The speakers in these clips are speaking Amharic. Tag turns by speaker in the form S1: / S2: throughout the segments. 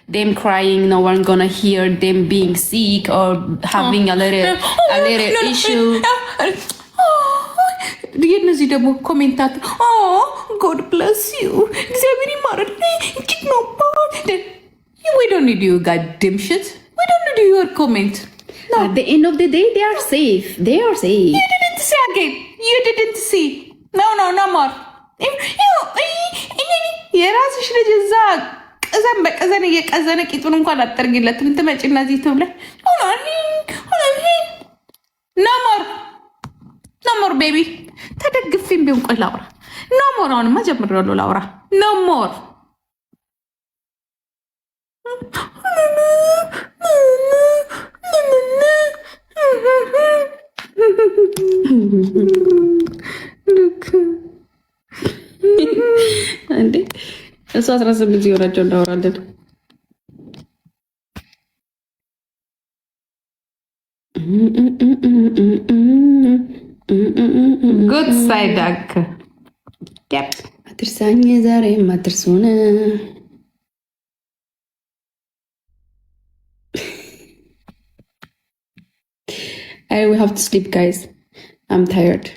S1: them crying, no one gonna hear them being sick or having a little issue.
S2: የነዚህ ደግሞ ኮሜንታት God bless you እግዚአብሔር ይማረን እጅግ ነው we don't need you goddamn shit we don't need your comment.
S1: No. At the end of the day they are safe.
S2: You didn't see again. You didn't see. No more. የራስሽ ልጅ እዛ ቀዘን በቀዘን እየቀዘነ ቂጡን እንኳን አጠርግለት እንትመጪና እዚህ ትብለ ኖ ሞር ቤቢ ተደግፊም ቢሆን ቆይ ላውራ ኖ ሞር አሁንማ ጀምሬያለሁ ላውራ ኖ ሞር
S1: እንዴ እሱ 18 ይወራቸው እንዳወራለን
S2: ጉድ ሳይዳክ
S1: ያፕ አትርሳኝ ዛሬ ማትርሱነ we have to sleep guys. I'm tired.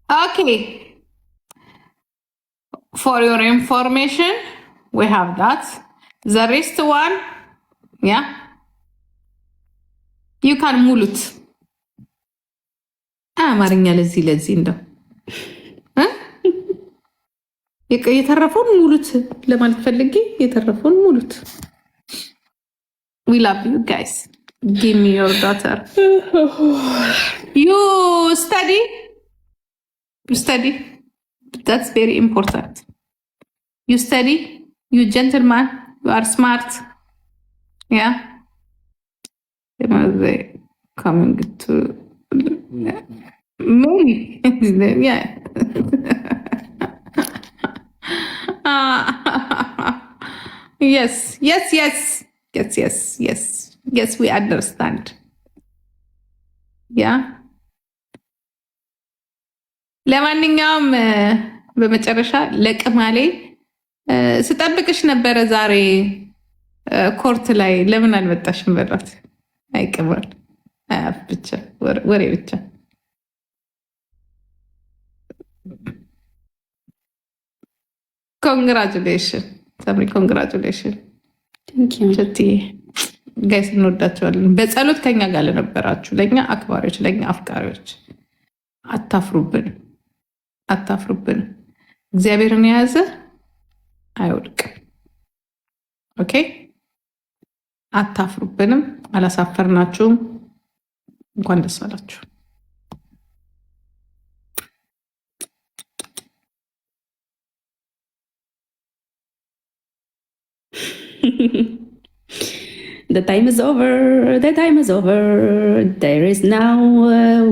S2: Okay. For your information, we have that. The rest one, yeah. You can ሙሉት አማርኛ ለዚህ እንደው የተረፈውን ሙሉት ለማለት ፈልጌ የተረፈውን ሙሉት We love you guys. Give me your daughter. You study. That's very important. You study. You gentleman. You are smart. Yeah. You know they coming to maybe. Yeah. Yes, we understand. Yeah. ለማንኛውም በመጨረሻ ለቅማሌ ስጠብቅሽ ነበረ ዛሬ ኮርት ላይ ለምን አልመጣሽም በሏት። አይቅማል አፍ ብቻ ወሬ ብቻ። ኮንግራቹሌሽን ሰምሪ፣ ኮንግራቹሌሽን ጋይስ፣ እንወዳቸዋለን። በጸሎት ከኛ ጋር ለነበራችሁ ለእኛ አክባሪዎች፣ ለእኛ አፍቃሪዎች አታፍሩብን። እግዚአብሔርን የያዘ አይወድቅም። ኦኬ፣ አታፍሩብንም። አላሳፈርናችሁም። እንኳን ደስ አላችሁ።
S1: The time is over. There is now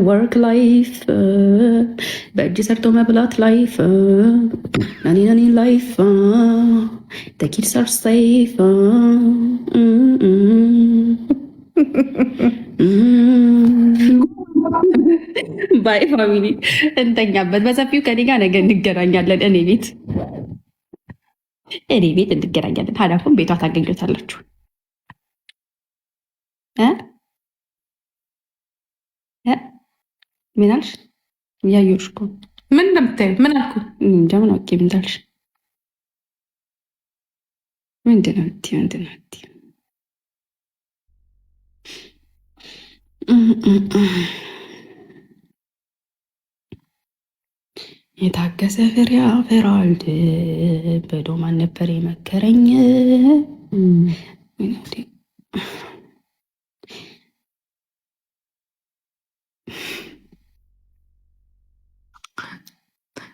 S1: work life. በእጅ ሰርቶ መብላት ላይፍ ናኒ ላይፍ the kids are safe. ባይ ፋሚሊ፣ እንተኛበት በሰፊው። ከኔ ጋር ነገ እንገናኛለን። እኔ ቤት እንገናኛለን። ሀዳፉን ቤቷ ታገኙታላችሁ። ምን አልሽ? እያየሁሽ እኮ።
S2: ምን እንደምታዪ ምን አልኩ?
S1: እንጃ ምን አውቄ ምን እንዳልሽ። ምንድን ነው የምትይው? የታገሰ ፍሬ ያፈራል ብሎ ማን ነበር የመከረኝ?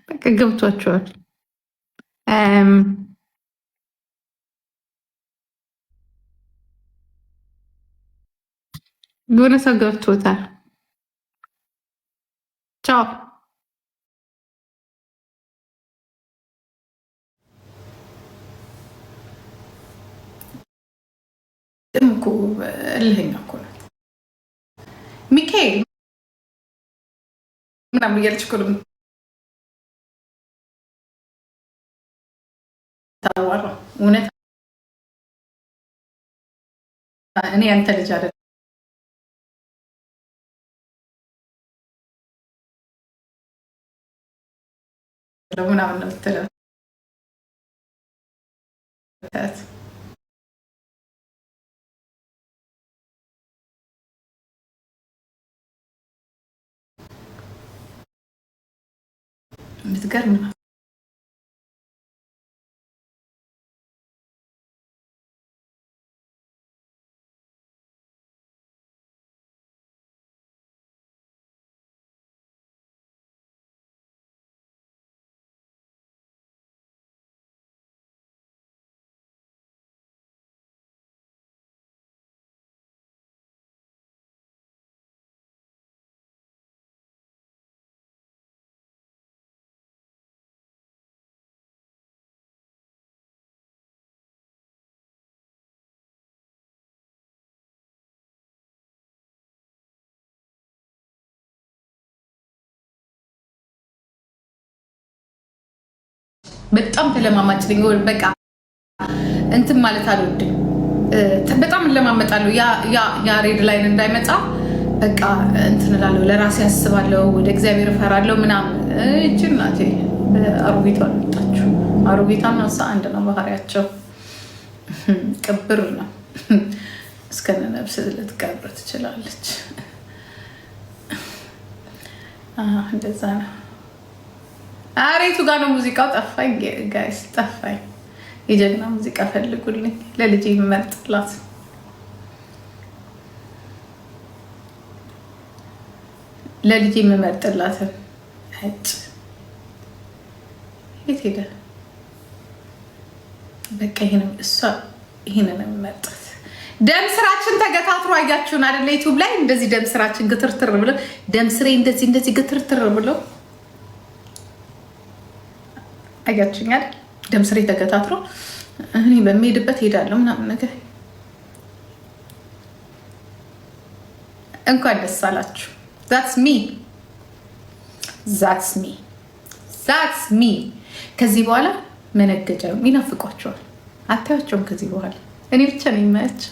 S2: በቃ ገብቷቸዋል። የሆነ ሰው ገብቶታል። ቻው። እኮ እልኸኛ እኮ ናት ሚካኤል ምናምን እያለች እኮ ታወራው እውነት እኔ አንተ ልጅ አይደለም ምናምን ነው የምትለው። የምትገርም ነው። በጣም ተለማማጭ ነኝ። በቃ እንትን ማለት አልወድም። በጣም ለማመጣለሁ ያ ሬድ ላይን እንዳይመጣ በቃ እንትን እላለሁ። ለራሴ ያስባለሁ፣ ወደ እግዚአብሔር እፈራለሁ ምናምን። እቺ እናቴ አሮጊቷ አልመጣችሁ። አሮጊቷና እሷ አንድ ነው ባህሪያቸው። ቅብር ነው እስከነ ነፍስ ልትቀብር ትችላለች። እንደዛ ነው። አሬቱ ጋር ነው ሙዚቃው። ጠፋኝ ጋይስ ጠፋኝ። የጀግና ሙዚቃ ፈልጉልኝ ለልጄ የምመርጥላት። ለልጄ የምመርጥላትን እጭ የት ሄደ? በቃ ይሄንን የምመርጣት። ደም ስራችን ተገታትሮ አያችሁን አይደለ? ዩቲዩብ ላይ እንደዚህ ደም ስራችን ግትርትር ብሎ ደም ስሬ እንደዚህ ግትርትር ብሎ አያችኛል። ደም ስሬ ተገታትሮ እኔ በሚሄድበት ሄዳለሁ ምናምን ነገር። እንኳን ደስ አላችሁ። ዛትስ ሚ። ከዚህ በኋላ መነገጃ ይናፍቋቸዋል። አታያቸውም ከዚህ በኋላ እኔ ብቻ ነኝ የማያቸው።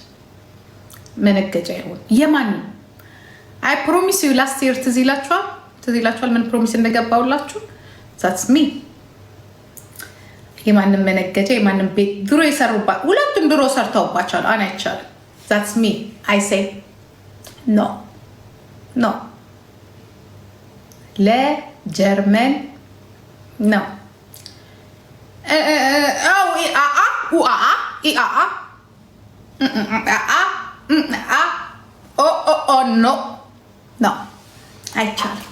S2: መነገጃ ይሆን የማንም አይ ፕሮሚስ ዩ ላስት ይር ትዝ ይላችኋል ምን ፕሮሚስ እንደገባውላችሁ። ዛትስ ሚ። የማንም መነገጃ የማንም ቤት ድሮ የሰሩባት ሁለቱም ድሮ ሰርተውባቸዋል። አን አይቻልም። ዛትስ ሚ አይ ሴይ ኖ ለጀርመን ነው። ኖ አይቻልም።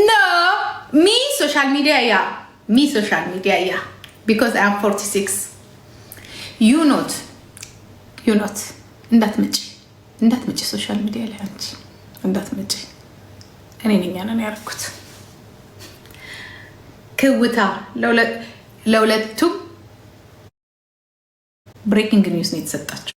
S2: ኖ me social media yeah because I am 46 you not እንዳትመጪ ሶሻል ሚዲያ ላይ አንቺ እንዳትመጪ። እኔ ነኝ ያንን ያደረኩት። ክውታ ለሁለቱም ብሬኪንግ ኒውስ ነው የተሰጣቸው።